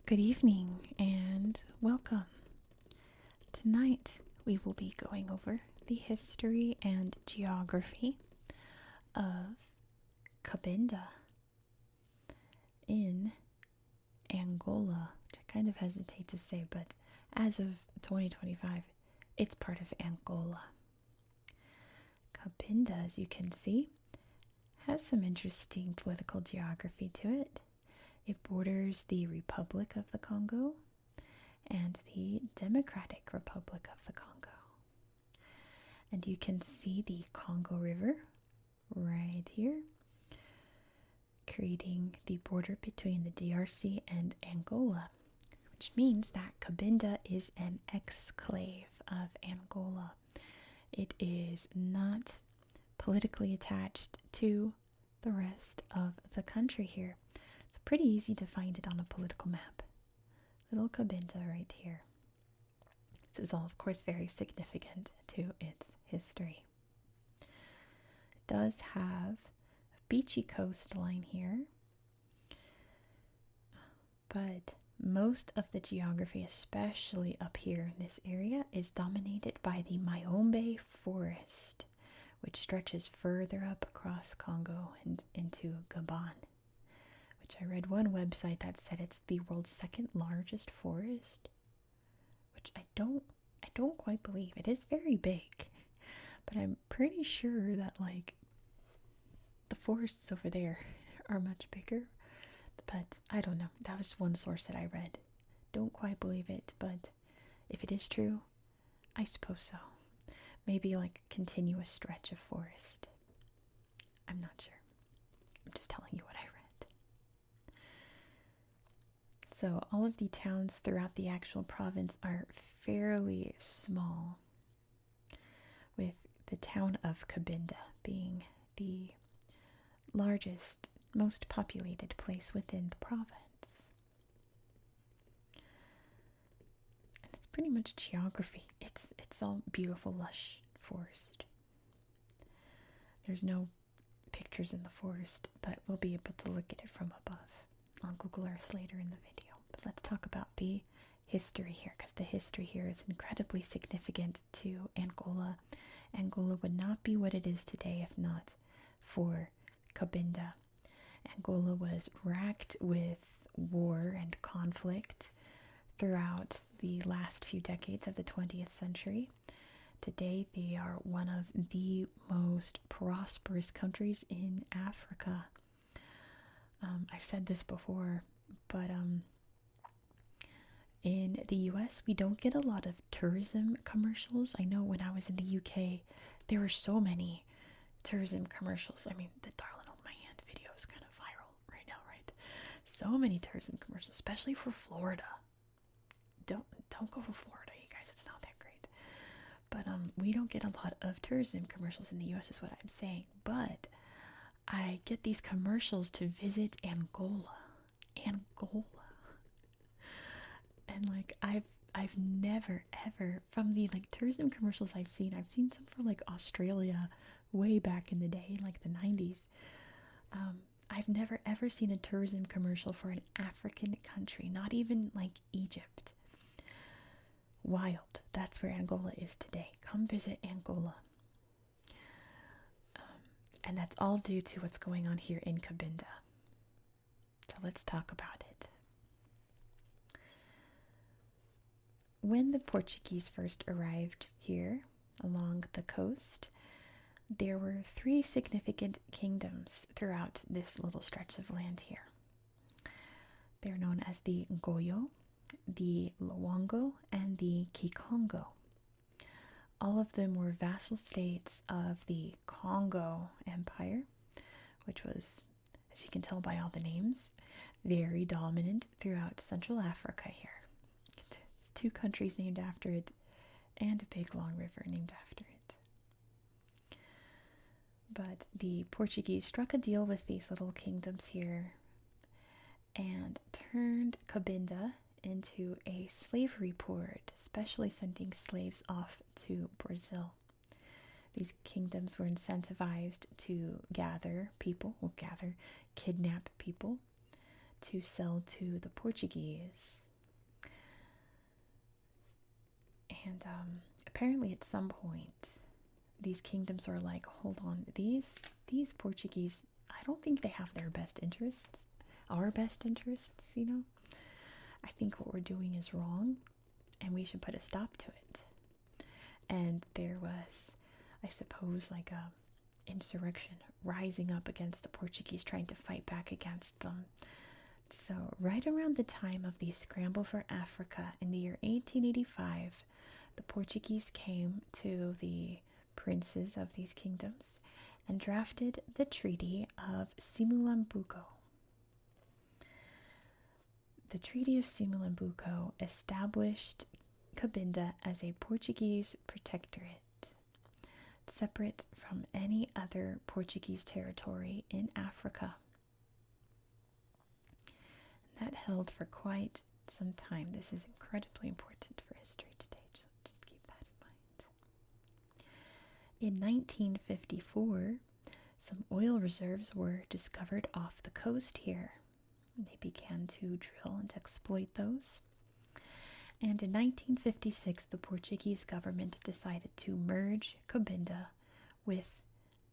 Good evening and welcome. Tonight we will be going over the history and geography of Cabinda in Angola, which I kind of hesitate to say, but as of 2025, it's part of Angola. Cabinda, as you can see, has some interesting political geography to it. It borders the Republic of the Congo and the Democratic Republic of the Congo. And you can see the Congo River right here, creating the border between the DRC and Angola, which means that Cabinda is an exclave of Angola. It is not politically attached to the rest of the country here. Pretty easy to find it on a political map. Little Cabinda right here. This is all, of course, very significant to its history. It does have a beachy coastline here, but most of the geography, especially up here in this area, is dominated by the Mayombe forest, which stretches further up across Congo and into Gabon. Which I read one website that said it's the world's second largest forest, which I don't quite believe. It is very big, but I'm pretty sure that the forests over there are much bigger. But I don't know. That was one source that I read. Don't quite believe it, but if it is true, I suppose so. Maybe like a continuous stretch of forest. I'm not sure. I'm just telling you what I read. So all of the towns throughout the actual province are fairly small, with the town of Cabinda being the largest, most populated place within the province. And it's pretty much geography. It's all beautiful, lush forest. There's no pictures in the forest, but we'll be able to look at it from above on Google Earth later in the video. But let's talk about the history here, because the history here is incredibly significant to Angola. Angola would not be what it is today if not for Cabinda. Angola was racked with war and conflict throughout the last few decades of the 20th century. Today, they are one of the most prosperous countries in Africa. I've said this before, but in the US, we don't get a lot of tourism commercials. I know when I was in the UK, there were so many tourism commercials. I mean, the Darling Old Man video is kind of viral right now, right? So many tourism commercials, especially for Florida. Don't go to Florida, you guys. It's not that great. But we don't get a lot of tourism commercials in the US, is what I'm saying. But I get these commercials to visit Angola. And I've never ever, from the tourism commercials I've seen some for Australia way back in the day, like the 90s. I've never ever seen a tourism commercial for an African country, not even Egypt. Wild. That's where Angola is today. Come visit Angola. And that's all due to what's going on here in Cabinda. So let's talk about it. When the Portuguese first arrived here along the coast, there were 3 significant kingdoms throughout this little stretch of land here. They're known as the Ngoyo, the Luongo, and the Kikongo. All of them were vassal states of the Congo Empire, which was, as you can tell by all the names, very dominant throughout Central Africa here. It's 2 countries named after it, and a big long river named after it. But the Portuguese struck a deal with these little kingdoms here and turned Cabinda into a slavery port, especially sending slaves off to Brazil. These kingdoms were incentivized to kidnap people to sell to the Portuguese. And apparently at some point, these kingdoms are like, hold on, these Portuguese, I don't think they have their best interests, our best interests, you know? I think what we're doing is wrong, and we should put a stop to it. And there was, I suppose, like a insurrection rising up against the Portuguese, trying to fight back against them. So right around the time of the scramble for Africa in the year 1885, the Portuguese came to the princes of these kingdoms and drafted the Treaty of Simulambuco. The Treaty of Simulambuco established Cabinda as a Portuguese protectorate, separate from any other Portuguese territory in Africa. That held for quite some time. This is incredibly important for history today, so just keep that in mind. In 1954, some oil reserves were discovered off the coast here. They began to drill and exploit those. And in 1956, the Portuguese government decided to merge Cabinda with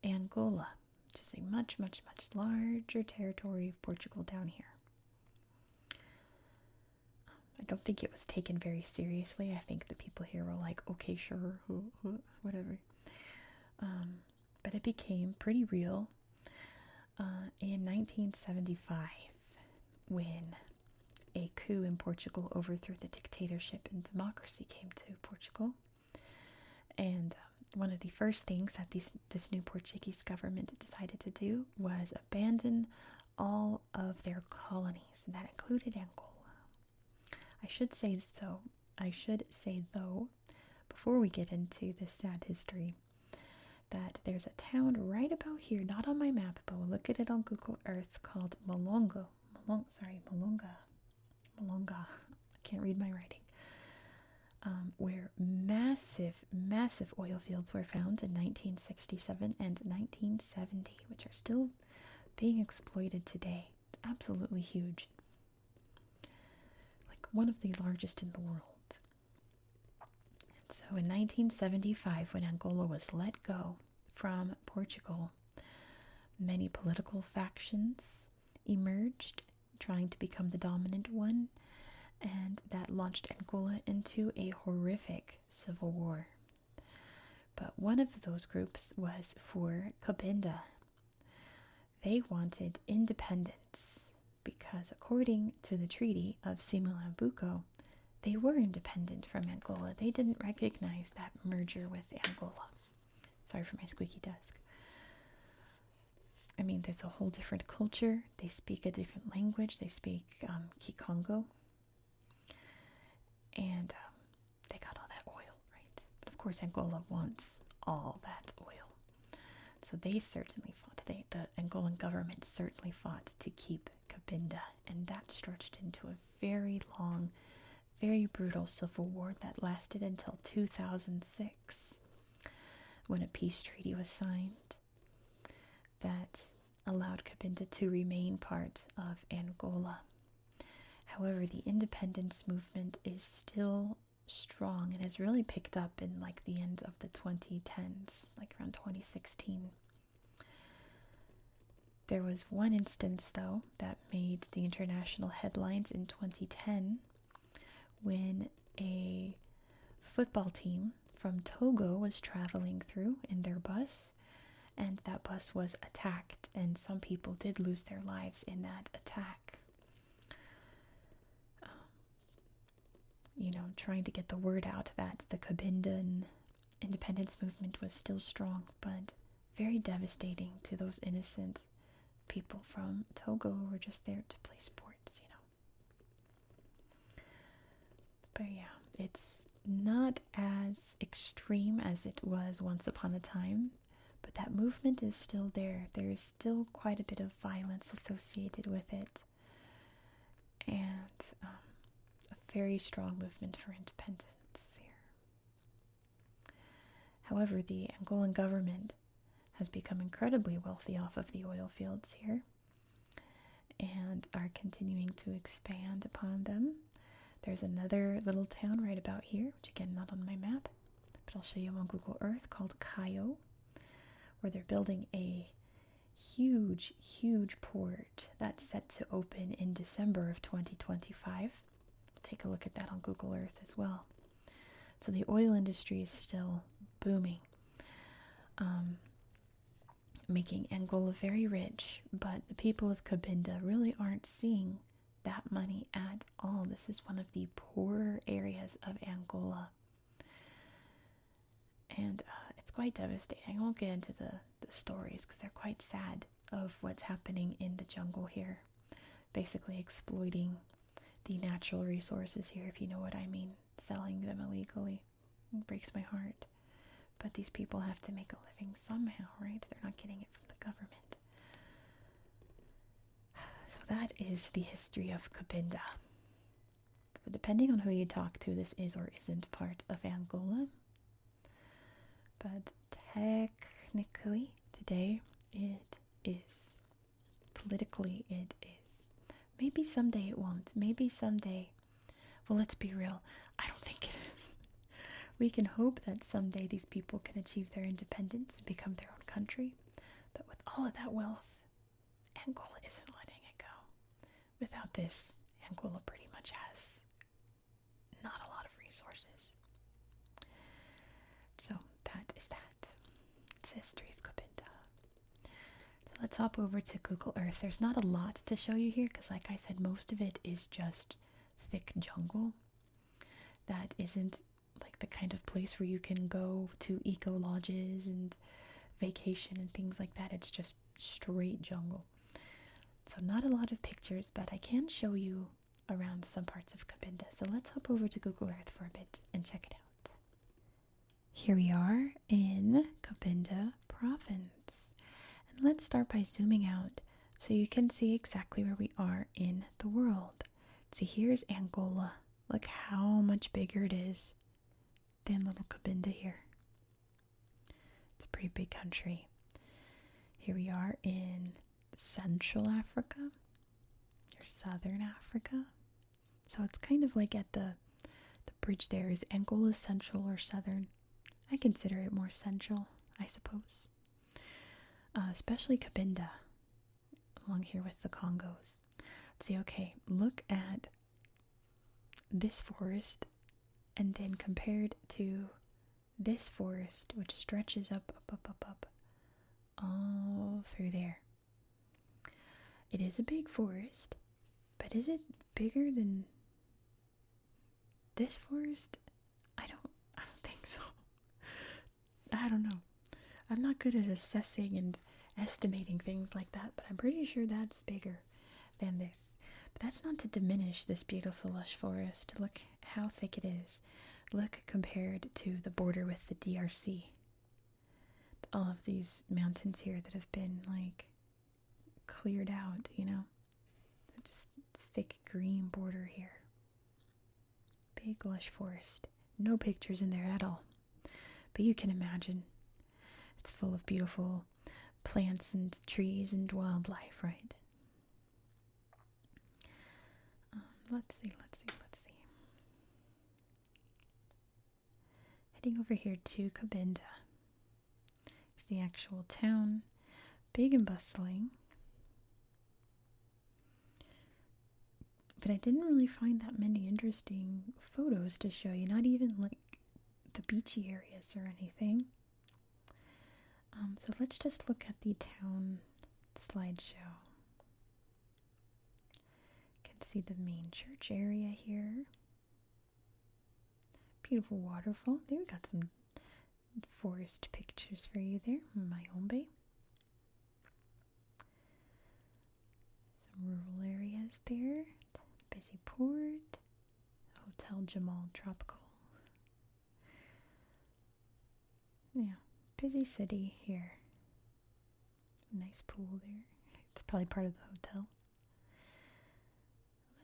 Angola, which is a much, much, much larger territory of Portugal down here. I don't think it was taken very seriously. I think the people here were like, okay, sure, whatever. But it became pretty real in 1975 when a coup in Portugal overthrew the dictatorship and democracy came to Portugal. And one of the first things that this new Portuguese government decided to do was abandon all of their colonies, and that included Angola. I should say though, before we get into this sad history, that there's a town right about here, not on my map, but we'll look at it on Google Earth, called Malonga. I can't read my writing. Where massive oil fields were found in 1967 and 1970, which are still being exploited today. It's absolutely huge. Like one of the largest in the world. And so in 1975, when Angola was let go from Portugal, many political factions emerged, trying to become the dominant one, and that launched Angola into a horrific civil war. But one of those groups was for Cabinda. They wanted independence because, according to the Treaty of Simulambuco, they were independent from Angola. They didn't recognize that merger with Angola. Sorry for my squeaky desk. I mean, there's a whole different culture. They speak a different language. They speak Kikongo. And they got all that oil, right? But of course, Angola wants all that oil. So they certainly fought. The Angolan government certainly fought to keep Cabinda. And that stretched into a very long, very brutal civil war that lasted until 2006, when a peace treaty was signed that allowed Cabinda to remain part of Angola. However, the independence movement is still strong and has really picked up in like the end of the 2010s, like around 2016. There was one instance, though, that made the international headlines in 2010 when a football team from Togo was traveling through in their bus, and that bus was attacked, and some people did lose their lives in that attack. Trying to get the word out that the Cabindan independence movement was still strong, but very devastating to those innocent people from Togo who were just there to play sports, But yeah, it's not as extreme as it was once upon a time, but that movement is still there. There is still quite a bit of violence associated with it, and a very strong movement for independence here. However, the Angolan government has become incredibly wealthy off of the oil fields here, and are continuing to expand upon them. There's another little town right about here, which again, not on my map, but I'll show you on Google Earth, called Cayo, where they're building a huge, huge port that's set to open in December of 2025. Take a look at that on Google Earth as well. So the oil industry is still booming, making Angola very rich, but the people of Cabinda really aren't seeing that money at all. This is one of the poorer areas of Angola, and it's quite devastating. I won't get into the stories because they're quite sad of what's happening in the jungle here, basically exploiting the natural resources here, if you know what I mean, selling them illegally. It breaks my heart. But these people have to make a living somehow, right? They're not getting it from the government. So that is the history of Cabinda. But depending on who you talk to, this is or isn't part of Angola. But technically, today it is. Politically, it is. Maybe someday it won't. Maybe someday. Well, let's be real. I don't think it is. We can hope that someday these people can achieve their independence and become their own country. But with all of that wealth, Angola isn't letting it go. Without this, Angola pretty much has not a lot of resources. So that is that. It's the history of Cabinda. So let's hop over to Google Earth. There's not a lot to show you here because, like I said, most of it is just thick jungle. That isn't like the kind of place where you can go to eco lodges and vacation and things like that. It's just straight jungle. So not a lot of pictures, but I can show you around some parts of Cabinda. So let's hop over to Google Earth for a bit and check it out. Here we are in Cabinda province. And let's start by zooming out so you can see exactly where we are in the world. See, here's Angola. Look how much bigger it is than little Cabinda here. It's a pretty big country. Here we are in Central Africa or Southern Africa. So it's kind of like at the bridge there. Is Angola central or southern? I consider it more central, I suppose. Especially Cabinda, along here with the Congos. Let's see, okay, look at this forest and then compared to this forest, which stretches up, all through there. It is a big forest, but is it bigger than this forest? I don't think so. I don't know. I'm not good at assessing and estimating things like that, but I'm pretty sure that's bigger than this. But that's not to diminish this beautiful lush forest. Look how thick it is. Look compared to the border with the DRC. All of these mountains here that have been like cleared out, you know? Just thick green border here. Big lush forest. No pictures in there at all. But you can imagine. It's full of beautiful plants and trees and wildlife, right? Let's see. Heading over here to Cabinda. There's the actual town. Big and bustling. But I didn't really find that many interesting photos to show you. Not even like the beachy areas or anything. So let's just look at the town slideshow. You can see the main church area here. Beautiful waterfall. There we got some forest pictures for you there. Mayombe. Some rural areas there. Busy port. Hotel Jamal Tropical. Yeah, busy city here. Nice pool there. It's probably part of the hotel.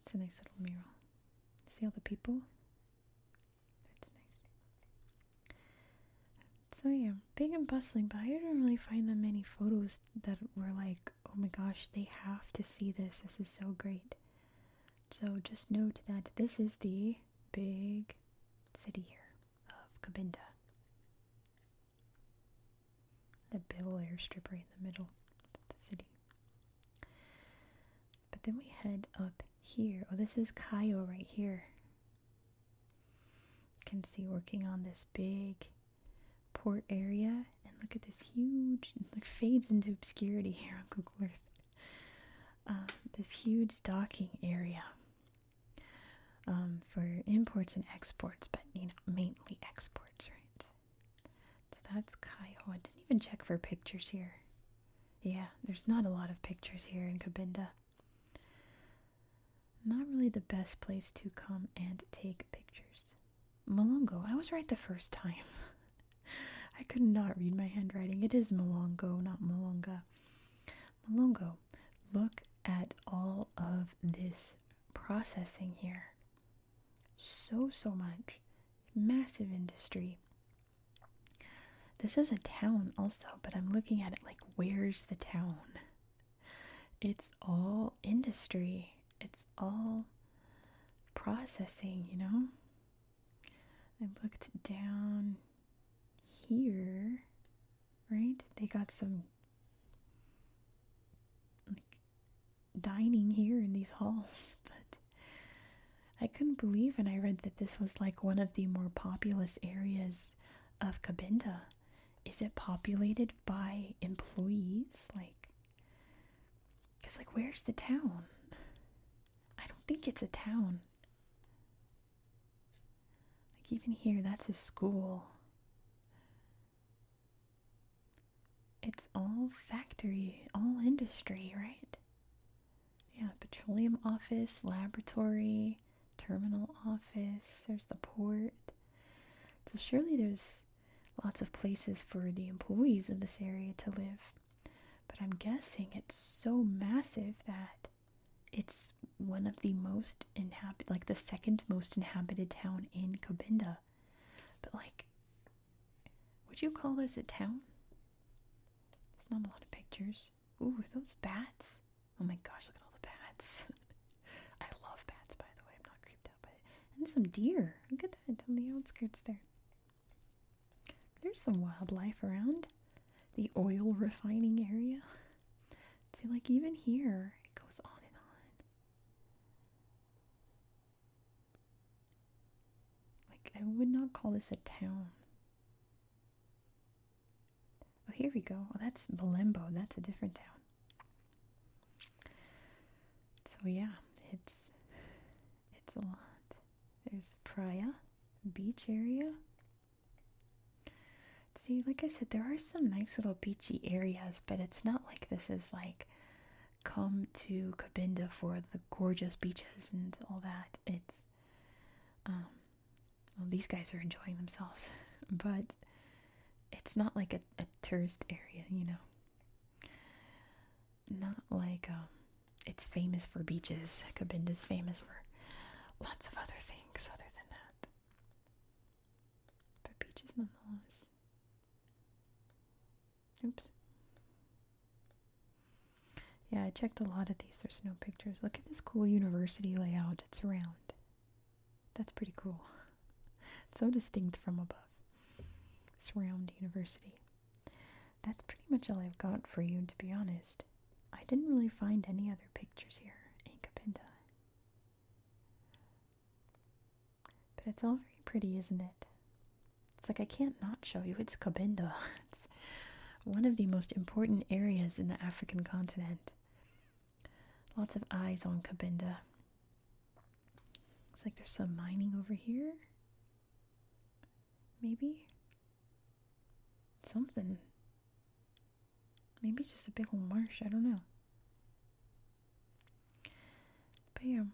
That's a nice little mural. See all the people? That's nice. So yeah, big and bustling, but I didn't really find that many photos that were like, oh Oh my gosh, they have to see this. This is so great. So just note that this is the big city here of Cabinda. The big little airstrip right in the middle of the city. But then we head up here. Oh, this is Cayo right here. You can see working on this big port area. And look at this huge, it like fades into obscurity here on Google Earth. This huge docking area for imports and exports, but mainly exports, right? So that's Cayo. I didn't even check for pictures here. Yeah, there's not a lot of pictures here in Cabinda. Not really the best place to come and take pictures. Malongo, I was right the first time. I could not read my handwriting. It is Malongo, not Malonga. Malongo, look at all of this processing here. So much. Massive industry. This is a town also, but I'm looking at it like, where's the town? It's all industry. It's all processing, I looked down here, right? They got some dining here in these halls, but I couldn't believe when I read that this was like one of the more populous areas of Cabinda. Is it populated by employees? Because where's the town? I don't think it's a town. Even here, that's a school. It's all factory, all industry, right? Yeah, petroleum office, laboratory, terminal office, there's the port. So surely there's lots of places for the employees of this area to live. But I'm guessing it's so massive that it's one of the most the second most inhabited town in Cabinda. But would you call this a town? There's not a lot of pictures. Ooh, are those bats? Oh my gosh, look at all the bats. I love bats, by the way. I'm not creeped out by it. And some deer. Look at that on the outskirts there. There's some wildlife around. The oil refining area. See, even here, it goes on and on. I would not call this a town. Oh, here we go. Oh, that's Balembo. That's a different town. So yeah, it's a lot. There's Praia, beach area. See, like I said, there are some nice little beachy areas, but it's not like this is come to Cabinda for the gorgeous beaches and all that. It's, well, these guys are enjoying themselves, but it's not like a tourist area, Not like, it's famous for beaches. Cabinda's famous for lots of other things other than that. But beaches nonetheless. Oops. Yeah, I checked a lot of these. There's no pictures. Look at this cool university layout. It's round. That's pretty cool. It's so distinct from above. This round university. That's pretty much all I've got for you, to be honest. I didn't really find any other pictures here in Cabinda. But it's all very pretty, isn't it? It's I can't not show you. It's Cabinda. It's one of the most important areas in the African continent. Lots of eyes on Cabinda. Looks like there's some mining over here. Maybe? Something. Maybe it's just a big old marsh. I don't know. But yeah,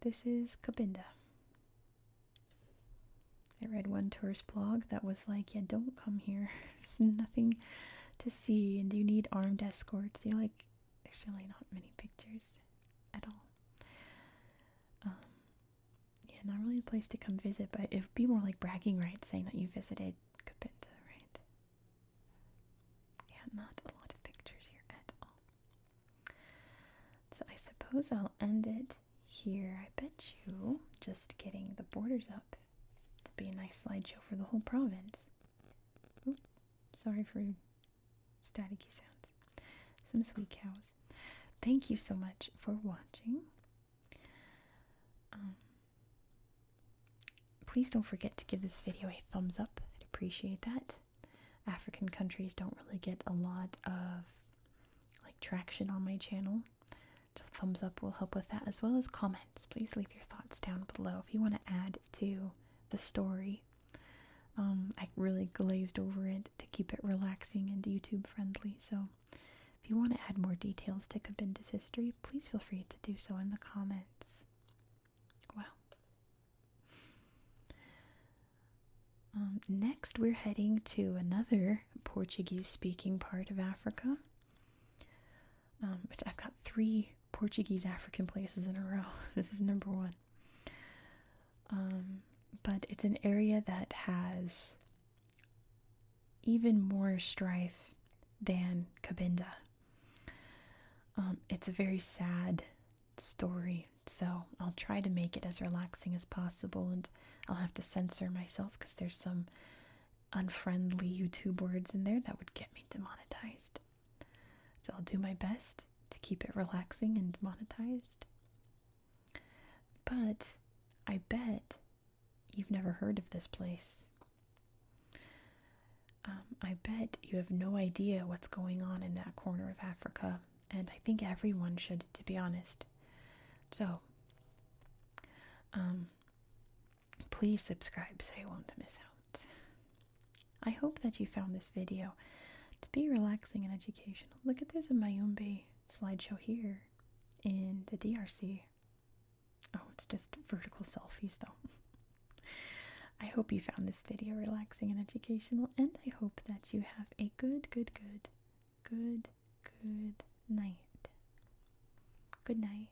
this is Cabinda. I read one tourist blog that was like, yeah, don't come here. There's nothing to see, and you need armed escorts. See, there's really not many pictures at all. Yeah, not really a place to come visit, but it would be more like bragging rights saying that you visited Cabinda, right? Yeah, not a lot of pictures here at all. suppose I'll end it here. I bet you just getting the borders up to be a nice slideshow for the whole province. Oop, sorry for staticky sounds. Some sweet cows. Thank you so much for watching. Please don't forget to give this video a thumbs up. I'd appreciate that. African countries don't really get a lot of traction on my channel, so thumbs up will help with that, as well as comments. Please leave your thoughts down below if you want to add to the story. I really glazed over it to keep it relaxing and YouTube friendly, so if you want to add more details to Cabinda's history, please feel free to do so in the comments. Wow. Next we're heading to another Portuguese speaking part of Africa. I've got 3 Portuguese African places in a row. This is number 1. But it's an area that has even more strife than Cabinda. It's a very sad story, so I'll try to make it as relaxing as possible, and I'll have to censor myself because there's some unfriendly YouTube words in there that would get me demonetized. So I'll do my best to keep it relaxing and monetized. But I bet you've never heard of this place. I bet you have no idea what's going on in that corner of Africa, and I think everyone should, to be honest. So, please subscribe so you won't miss out. I hope that you found this video to be relaxing and educational. Look at, there's a Mayumbe slideshow here in the DRC. Oh, it's just vertical selfies though. I hope you found this video relaxing and educational, and I hope that you have a good night. Good night.